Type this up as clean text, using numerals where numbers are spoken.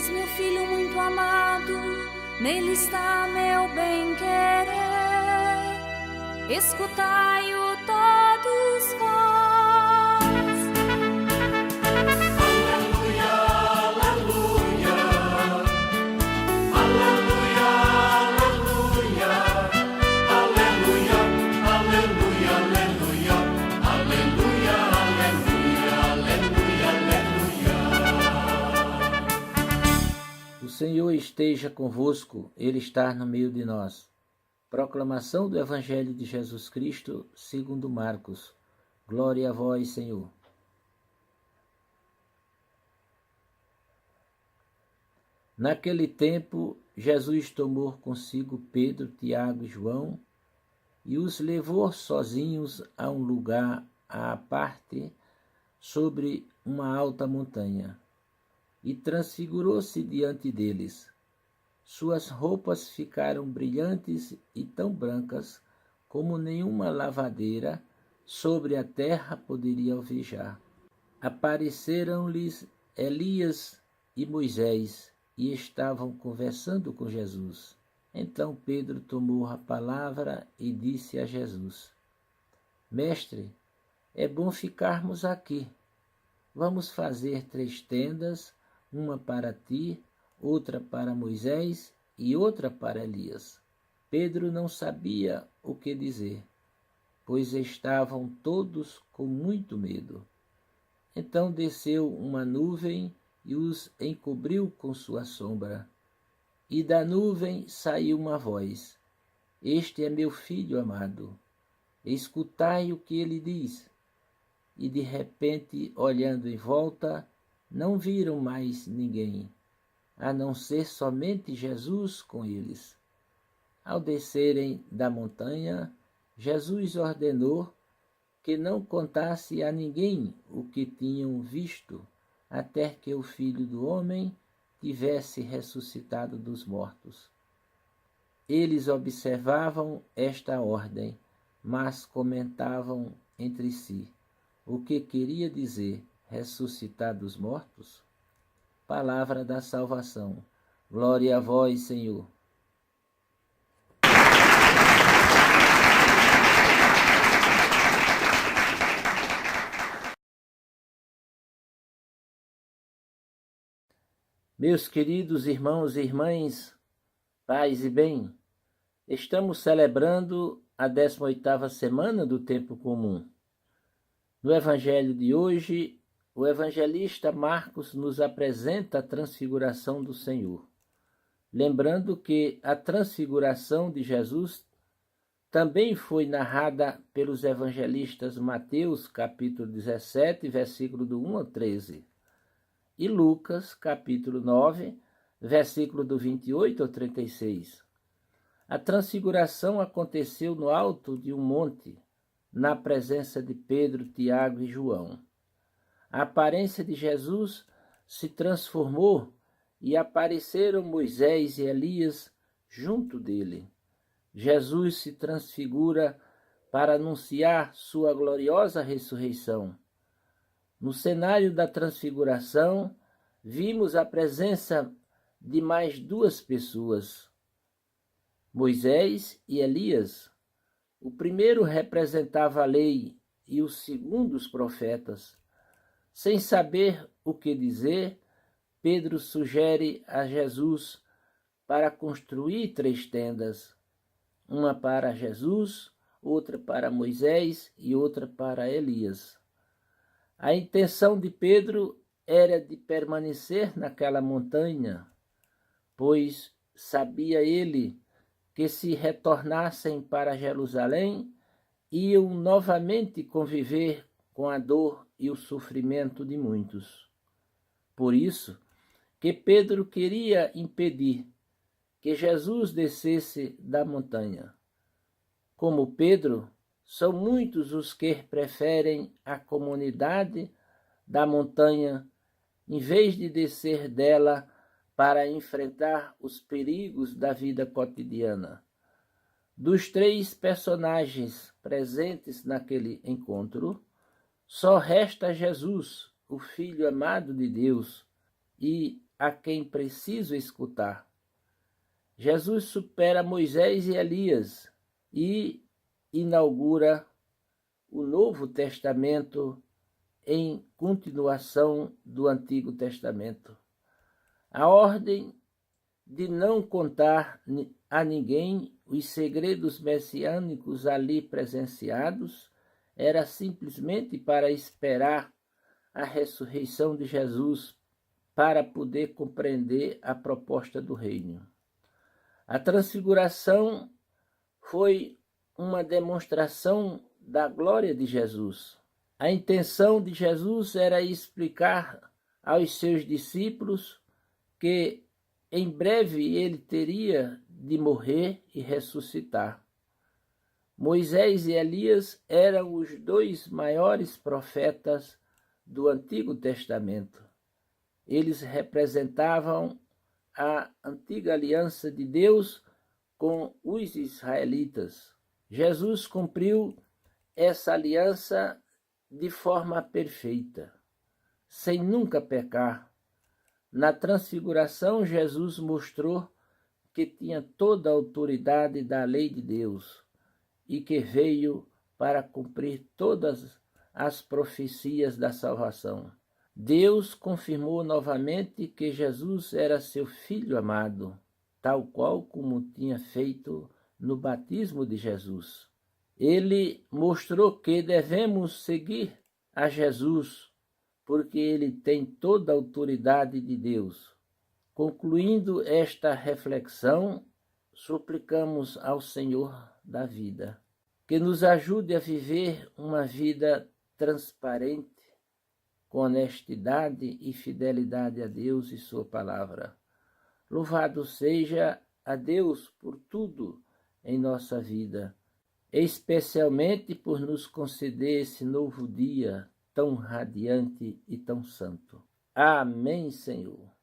Eis meu filho muito amado, nele está meu bem-querer. Escutai-o todos vós. Aleluia, aleluia. Aleluia, aleluia. Aleluia, aleluia, aleluia. Aleluia, aleluia, aleluia, aleluia. O Senhor esteja convosco, Ele está no meio de nós. Proclamação do Evangelho de Jesus Cristo, segundo Marcos. Glória a vós, Senhor. Naquele tempo, Jesus tomou consigo Pedro, Tiago e João e os levou sozinhos a um lugar à parte sobre uma alta montanha e transfigurou-se diante deles. Suas roupas ficaram brilhantes e tão brancas como nenhuma lavadeira sobre a terra poderia alvejar. Apareceram-lhes Elias e Moisés e estavam conversando com Jesus. Então Pedro tomou a palavra e disse a Jesus: Mestre, é bom ficarmos aqui. Vamos fazer 3 tendas, uma para ti, outra para Moisés e outra para Elias. Pedro não sabia o que dizer, pois estavam todos com muito medo. Então desceu uma nuvem e os encobriu com sua sombra. E da nuvem saiu uma voz: Este é meu filho amado, escutai o que ele diz. E de repente, olhando em volta, não viram mais ninguém, a não ser somente Jesus com eles. Ao descerem da montanha, Jesus ordenou que não contasse a ninguém o que tinham visto, até que o Filho do Homem tivesse ressuscitado dos mortos. Eles observavam esta ordem, mas comentavam entre si o que queria dizer ressuscitar dos mortos. Palavra da salvação. Glória a vós, Senhor. Meus queridos irmãos e irmãs, paz e bem, estamos celebrando a 18ª semana do tempo comum. No Evangelho de hoje, o evangelista Marcos nos apresenta a transfiguração do Senhor, lembrando que a transfiguração de Jesus também foi narrada pelos evangelistas Mateus, capítulo 17, versículo do 1 ao 13, e Lucas, capítulo 9, versículo do 28 ao 36. A transfiguração aconteceu no alto de um monte, na presença de Pedro, Tiago e João. A aparência de Jesus se transformou e apareceram Moisés e Elias junto dele. Jesus se transfigura para anunciar sua gloriosa ressurreição. No cenário da transfiguração, vimos a presença de mais 2 pessoas, Moisés e Elias. O primeiro representava a lei e o segundo os profetas. Sem saber o que dizer, Pedro sugere a Jesus para construir 3 tendas, uma para Jesus, outra para Moisés e outra para Elias. A intenção de Pedro era de permanecer naquela montanha, pois sabia ele que se retornassem para Jerusalém, iam novamente conviver com a dor e o sofrimento de muitos. Por isso que Pedro queria impedir que Jesus descesse da montanha. Como Pedro, são muitos os que preferem a comunidade da montanha em vez de descer dela para enfrentar os perigos da vida cotidiana. Dos 3 personagens presentes naquele encontro, só resta Jesus, o Filho amado de Deus, e a quem preciso escutar. Jesus supera Moisés e Elias e inaugura o Novo Testamento em continuação do Antigo Testamento. A ordem de não contar a ninguém os segredos messiânicos ali presenciados era simplesmente para esperar a ressurreição de Jesus para poder compreender a proposta do reino. A transfiguração foi uma demonstração da glória de Jesus. A intenção de Jesus era explicar aos seus discípulos que em breve ele teria de morrer e ressuscitar. Moisés e Elias eram os dois maiores profetas do Antigo Testamento. Eles representavam a antiga aliança de Deus com os israelitas. Jesus cumpriu essa aliança de forma perfeita, sem nunca pecar. Na transfiguração, Jesus mostrou que tinha toda a autoridade da lei de Deus e que veio para cumprir todas as profecias da salvação. Deus confirmou novamente que Jesus era seu Filho amado, tal qual como tinha feito no batismo de Jesus. Ele mostrou que devemos seguir a Jesus, porque ele tem toda a autoridade de Deus. Concluindo esta reflexão, suplicamos ao Senhor da vida que nos ajude a viver uma vida transparente, com honestidade e fidelidade a Deus e sua palavra. Louvado seja a Deus por tudo em nossa vida, especialmente por nos conceder esse novo dia tão radiante e tão santo. Amém, Senhor.